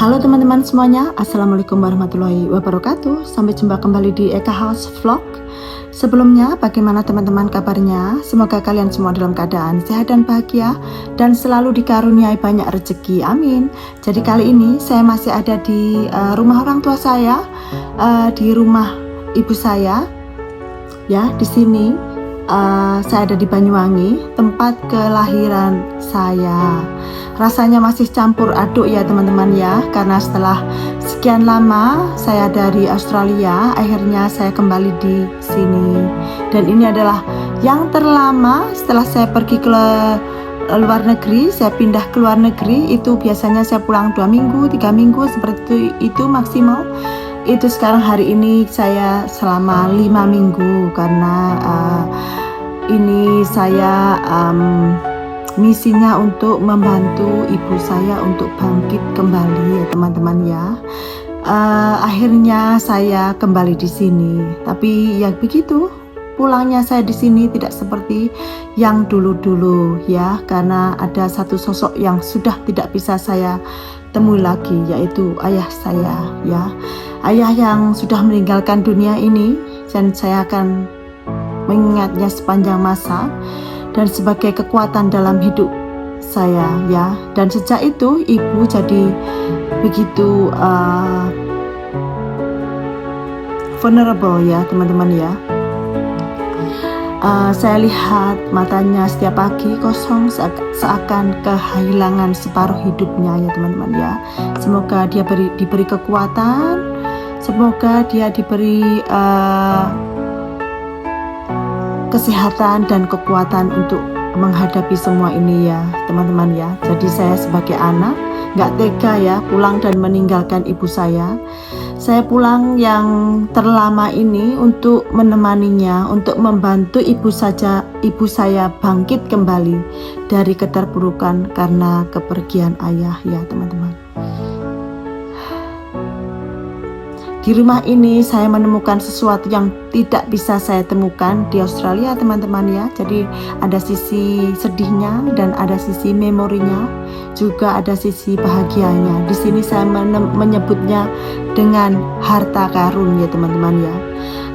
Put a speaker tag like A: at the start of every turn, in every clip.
A: Halo teman-teman semuanya, Assalamualaikum warahmatullahi wabarakatuh. Sampai jumpa kembali di Eka House Vlog. Sebelumnya, bagaimana teman-teman kabarnya? Semoga kalian semua dalam keadaan sehat dan bahagia dan selalu dikaruniai banyak rezeki, amin. Jadi kali ini saya masih ada di rumah orang tua saya, di rumah ibu saya. Ya, di sini saya ada di Banyuwangi, tempat kelahiran saya. Rasanya masih campur aduk ya teman-teman ya, karena setelah sekian lama saya dari Australia, akhirnya saya kembali di sini. Dan ini adalah yang terlama setelah saya pergi ke luar negeri, saya pindah ke luar negeri. Itu biasanya saya pulang 2 minggu, 3 minggu, seperti itu maksimal. Itu sekarang hari ini saya selama 5 minggu, karena ini saya misinya untuk membantu ibu saya untuk bangkit kembali ya teman-teman ya. Akhirnya saya kembali di sini, tapi ya begitu, pulangnya saya di sini tidak seperti yang dulu-dulu ya, karena ada satu sosok yang sudah tidak bisa saya temui lagi, yaitu ayah saya ya. Ayah yang sudah meninggalkan dunia ini, dan saya akan mengingatnya sepanjang masa dan sebagai kekuatan dalam hidup saya ya. Dan sejak itu ibu jadi begitu vulnerable ya teman-teman ya. Saya lihat matanya setiap pagi kosong, seakan kehilangan separuh hidupnya ya teman-teman ya. Semoga dia diberi kekuatan, semoga dia diberi kesehatan dan kekuatan untuk menghadapi semua ini ya teman-teman ya. Jadi saya sebagai anak nggak tega ya pulang dan meninggalkan ibu saya. Saya pulang yang terlama ini untuk menemaninya, untuk membantu ibu saya bangkit kembali dari keterpurukan karena kepergian ayah ya teman-teman. Di rumah ini saya menemukan sesuatu yang tidak bisa saya temukan di Australia teman-teman ya. Jadi ada sisi sedihnya dan ada sisi memorinya, juga ada sisi bahagianya. Di sini saya menyebutnya dengan harta karun ya teman-teman ya.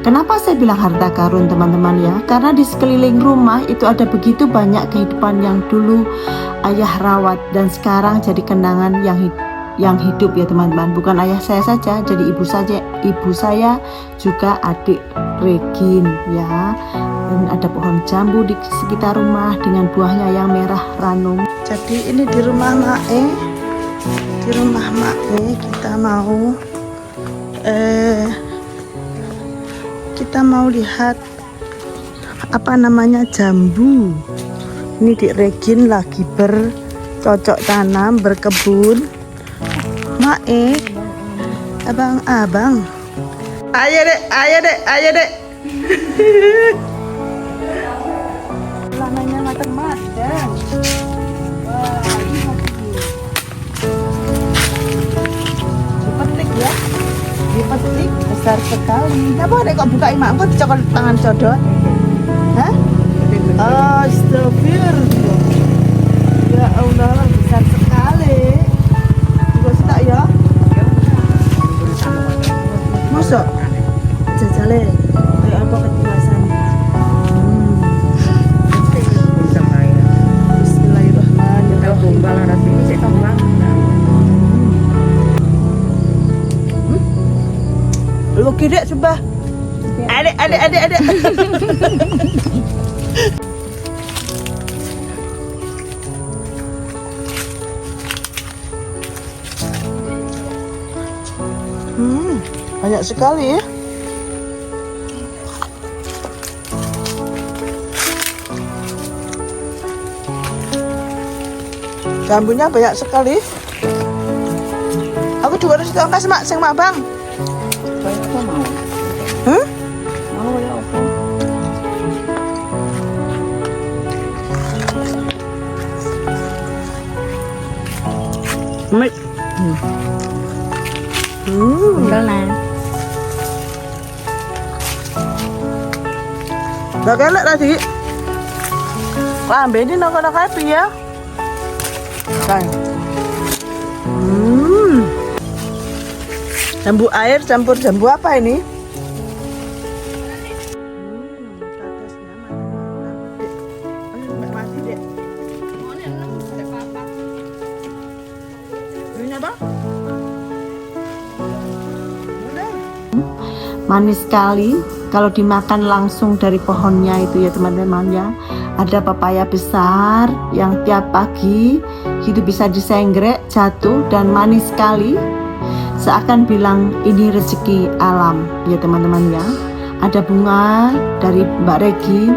A: Kenapa saya bilang harta karun teman-teman ya? Karena di sekeliling rumah itu ada begitu banyak kehidupan yang dulu ayah rawat dan sekarang jadi kenangan yang hidup ya teman-teman. Bukan ayah saya saja, jadi ibu saya juga adik Regin ya. Dan ada pohon jambu di sekitar rumah dengan buahnya yang merah ranum. Jadi ini di rumah Mae, kita mau lihat apa namanya jambu. Ini di Regin lagi bercocok tanam, berkebun. Mae, abang, ayo dek. Celananya macam-macam. Wah, ini dipetik ya, dipetik besar sekali. Apa dek kok buka imak? Kok dicokol tangan codot? Hah? Astagfirullah. Ya Allah, besar sekali. Ya, masuk jajale kayak apa kedewasanya. Bismillahirrahmanirrahim. Lu kidek coba. Adek. Banyak sekali ya. Jambunya banyak sekali. Aku juga harus tongkas mak, sing mak bang. Mau ya apa? Mek. Bener lah. Gak kelek tadi. Lambe ini nongol-nongol ya. Kan. Jambu air campur jambu apa ini? Manis sekali kalau dimakan langsung dari pohonnya itu ya teman-teman ya. Ada pepaya besar yang tiap pagi itu bisa disenggrek, jatuh dan manis sekali. Seakan bilang ini rezeki alam ya teman-teman ya. Ada bunga dari Mbak Regi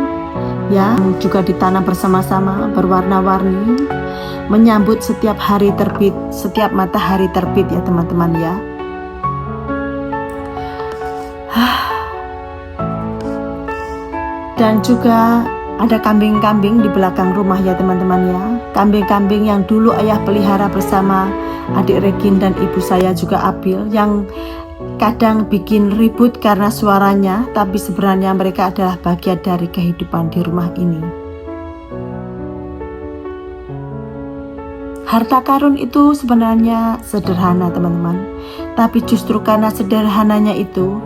A: yang juga ditanam bersama-sama berwarna-warni menyambut setiap hari terbit, setiap matahari terbit ya teman-teman ya. Dan juga ada kambing-kambing di belakang rumah ya teman-teman ya. Kambing-kambing yang dulu ayah pelihara bersama adik Regin dan ibu saya juga Abil, yang kadang bikin ribut karena suaranya, tapi sebenarnya mereka adalah bagian dari kehidupan di rumah ini. Harta karun itu sebenarnya sederhana teman-teman, tapi justru karena sederhananya itu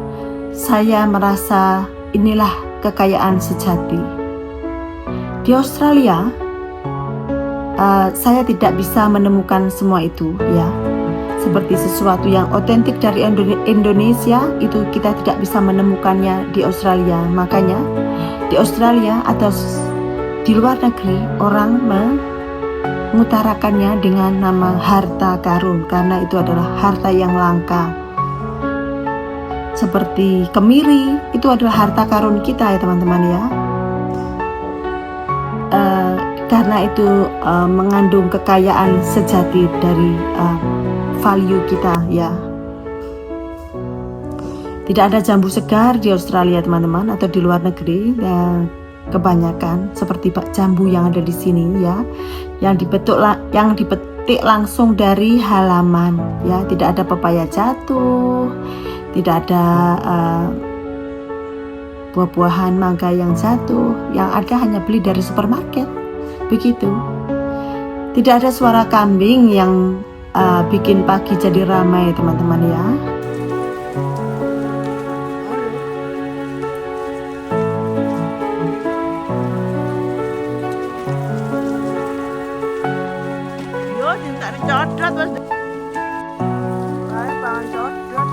A: saya merasa inilah kekayaan sejati. Di Australia, saya tidak bisa menemukan semua itu ya. Seperti sesuatu yang otentik dari Indonesia itu kita tidak bisa menemukannya di Australia. Makanya di Australia atau di luar negeri orang mengutarakannya dengan nama harta karun karena itu adalah harta yang langka. Seperti kemiri itu adalah harta karun kita ya teman-teman ya. Karena itu mengandung kekayaan sejati dari value kita ya. Tidak ada jambu segar di Australia teman-teman atau di luar negeri dan kebanyakan seperti jambu yang ada di sini ya, yang dipetik langsung dari halaman ya. Tidak ada pepaya jatuh, tidak ada buah-buahan mangga yang jatuh, yang ada hanya beli dari supermarket begitu. Tidak ada suara kambing yang bikin pagi jadi ramai teman-teman ya. Yo, cinta codot bos. Baik, pangan codot.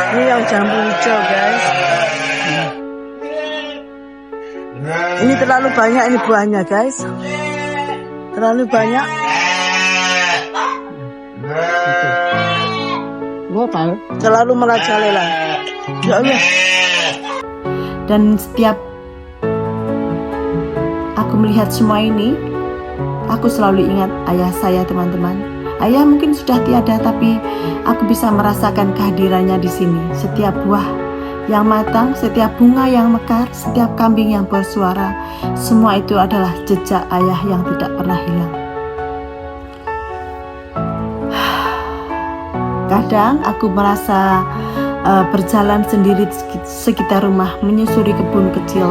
A: Ini yang jambu hijau guys. Ini terlalu banyak ini buahnya guys. Terlalu banyak. Terlalu merajalela. Ya Allah. Dan setiap aku melihat semua ini, aku selalu ingat ayah saya teman-teman. Ayah mungkin sudah tiada, tapi aku bisa merasakan kehadirannya di sini. Setiap buah yang matang, setiap bunga yang mekar, setiap kambing yang bersuara, semua itu adalah jejak ayah yang tidak pernah hilang. Kadang aku merasa berjalan sendiri di sekitar rumah, menyusuri kebun kecil.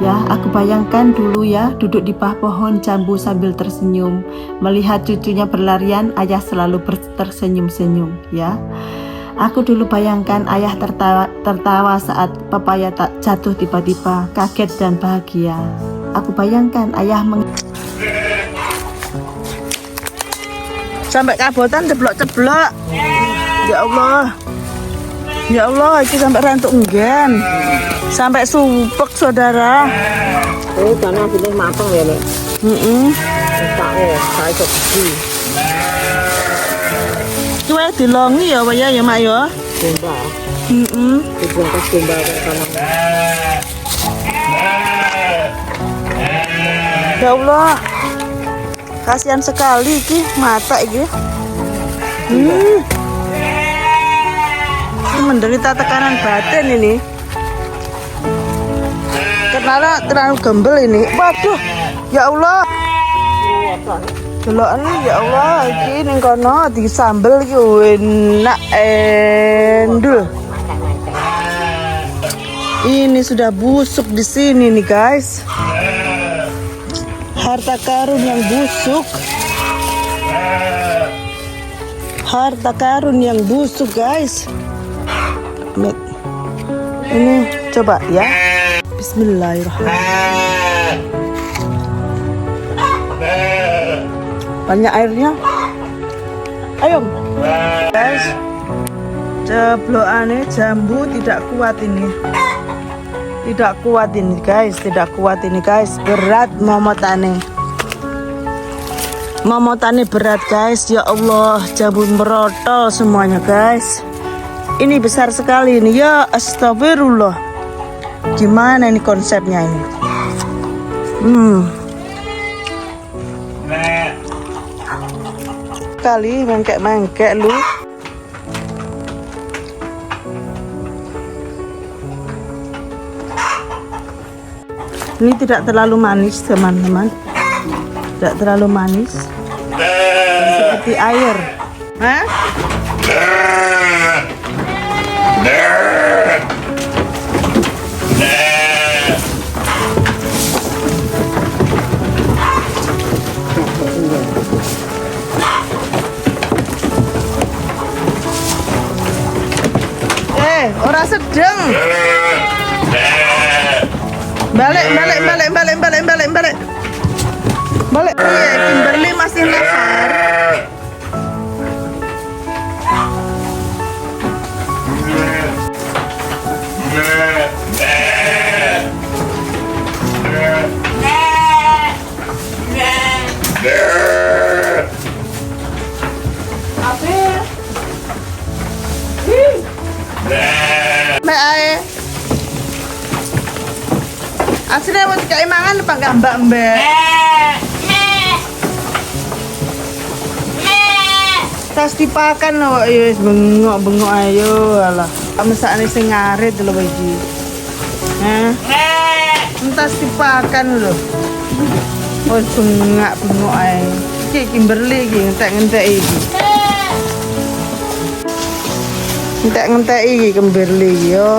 A: Ya, aku bayangkan dulu ya, duduk di bawah pohon jambu sambil tersenyum, melihat cucunya berlarian, ayah selalu tersenyum-senyum ya. Aku dulu bayangkan ayah tertawa saat pepaya tak jatuh tiba-tiba, kaget dan bahagia. Aku bayangkan ayah sampai kabotan ceblok-ceblok. Ya Allah. Ya Allah, ini sampai rantuk enggan. Sampai supek saudara.
B: Oh, karena ini matang ya, Nek. Saya seperti.
A: Kue dilongi ya, Pak ya, Mak ya.
B: Domba. Dibungkus domba ke kanan.
A: Ya Allah. Kasihan sekali iki, mata iki. Menderita tekanan batin ini. Karena terlalu gembel ini. Waduh, ya Allah. Deloken ya Allah, iki ning kono disambel iki enak endul. Ini sudah busuk di sini nih guys. Harta karun yang busuk. Harta karun yang busuk guys. Ini coba ya. Bismillahirrahmanirrahim. Banyak airnya. Ayo guys. Ceblokane jambu tidak kuat ini. Tidak kuat ini guys, tidak kuat ini guys. Berat momotane. Momotane berat guys. Ya Allah, jambu merotol semuanya guys. Ini besar sekali ini. Ya astagfirullah. Gimana ini konsepnya ini? Kali mengkek-mengkek lu. Ini tidak terlalu manis teman-teman. Tidak terlalu manis. Seperti air. Hah? Ora sedeng. Balik. Balik. Iya, Kimberly masih lapar. Mbak ae. Aslinya mau dikai mangan apa enggak mbak? Tas dipakan loh, ayo bengok ayo alah. Mesakne sing ngarit lho iki. Hah? Tas dipakan lho. Oh bengok ae. Iki Kimberly iki ngentek-ngentek iki. Ngentek iki Kimberly yo.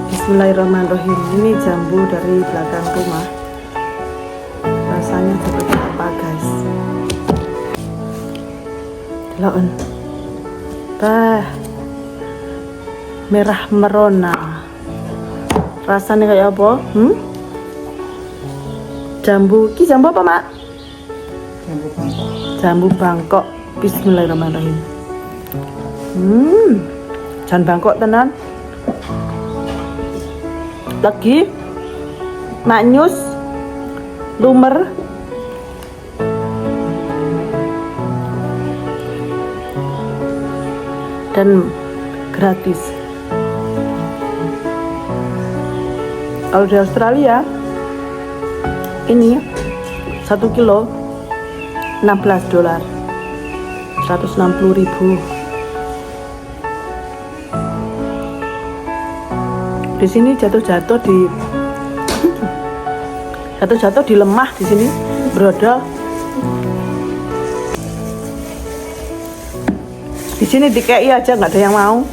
A: Bismillahirrahmanirrahim. Ini jambu dari belakang rumah. Rasanya seperti apa guys? Lawan merah merona. Rasanya kayak apa? Jambu. Ki jambu apa mak? Jambu Bangkok. Bismillahirrahmanirrahim. Jan Bangkok tenan. Lagi maknyus lumer dan gratis. Kalau di Australia ini 1 kilo $16, 160.000. Di sini jatuh-jatuh di lemah di sini brodol. Di sini dikei aja nggak ada yang mau.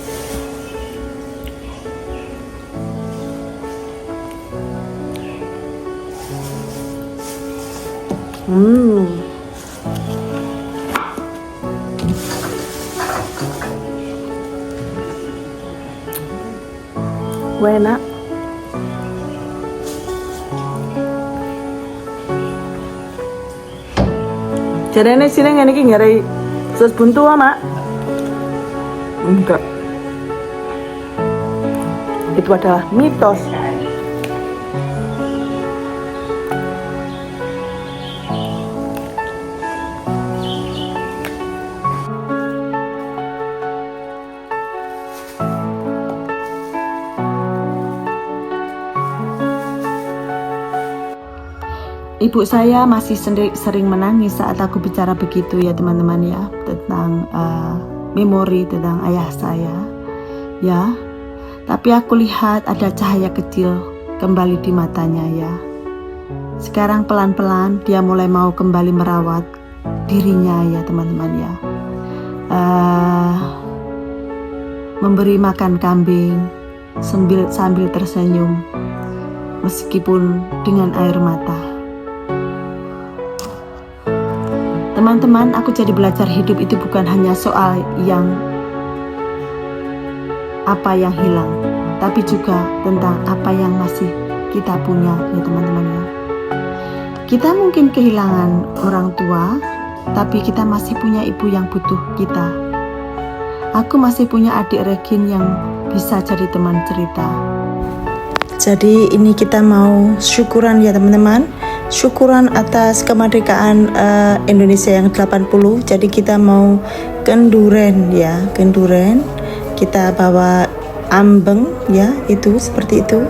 A: Enak. Jarene sini ngene iki ngare sos buntu Mak. Enggak. Itu adalah mitos. Ibu saya masih sering menangis saat aku bicara begitu ya teman-teman ya, tentang memori tentang ayah saya ya. Tapi aku lihat ada cahaya kecil kembali di matanya ya. Sekarang pelan-pelan dia mulai mau kembali merawat dirinya ya teman-teman ya. Memberi makan kambing sambil tersenyum meskipun dengan air mata. Teman-teman, aku jadi belajar hidup itu bukan hanya soal apa yang hilang, tapi juga tentang apa yang masih kita punya ya teman-teman ya. Kita mungkin kehilangan orang tua, tapi kita masih punya ibu yang butuh kita. Aku masih punya adik Regin yang bisa jadi teman cerita. Jadi ini kita mau syukuran ya teman-teman. Syukuran atas kemerdekaan Indonesia yang 80. Jadi kita mau kenduren ya, kenduren. Kita bawa ambeng ya, itu seperti itu.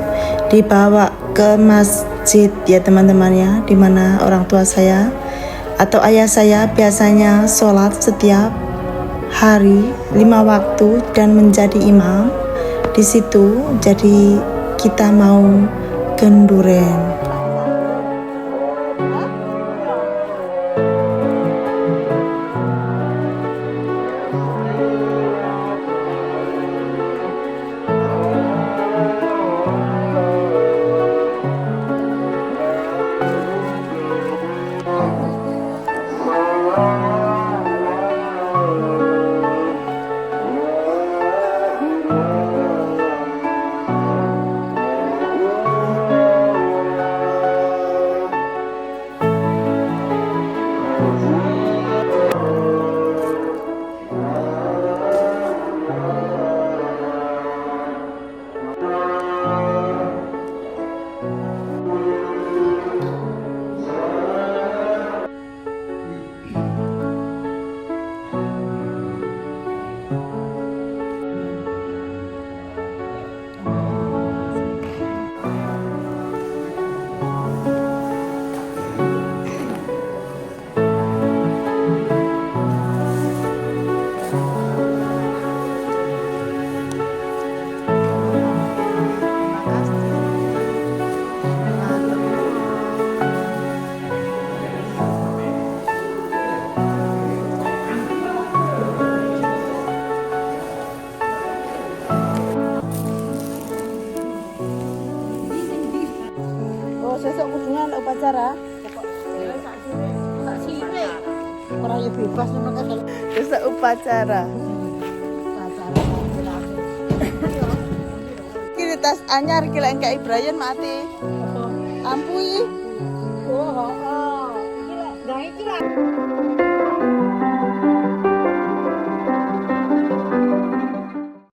A: Dibawa ke masjid ya teman-teman ya, di mana orang tua saya atau ayah saya biasanya sholat setiap hari 5 waktu dan menjadi imam di situ. Jadi kita mau kenduren. Sesuk kudungan upacara. Ora ya bebas ngono kan. Sesuk upacara. Kiri tas anyar ki lek engke Brian mati. Ampui. Oh, iki lek gawe iki